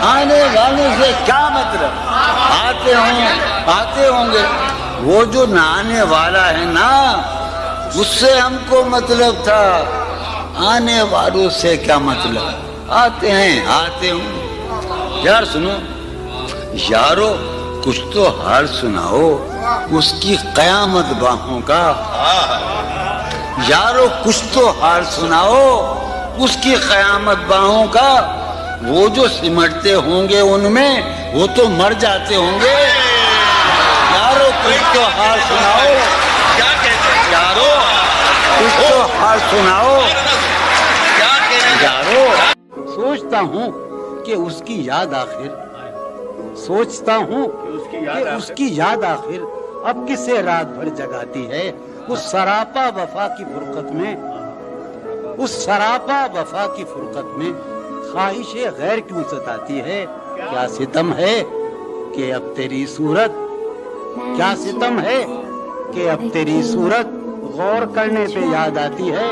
آنے والے سے کیا مطلب؟ آتے ہوں گے، وہ جو نہ آنے والا ہے نا اس سے ہم کو مطلب تھا، آنے والوں سے کیا مطلب؟ آتے ہوں۔ یار سنو یارو، کچھ تو حال سناؤ اس کی قیامت باہوں کا، یارو کچھ تو حال سناؤ اس کی قیامت باہوں کا، وہ جو سمٹتے ہوں گے ان میں وہ تو مر جاتے ہوں گے، یارو کچھ تو حال سناؤ، کیا کہتے ہیں یارو کچھ تو حال سناؤ، کیا کہتے ہیں یارو سوچتا ہوں کہ اس کی یاد آخر، سوچتا ہوں کہ اس کی یاد آخر اب کسے رات بھر جگاتی ہے، اس سراپا وفا کی فرقت میں، اس سراپا وفا کی فرقت میں خواہش غیر کیوں ستاتی ہے؟ کیا ستم ہے کہ اب تیری صورت، کیا ستم ہے کہ اب تیری صورت غور کرنے پہ یاد آتی ہے؟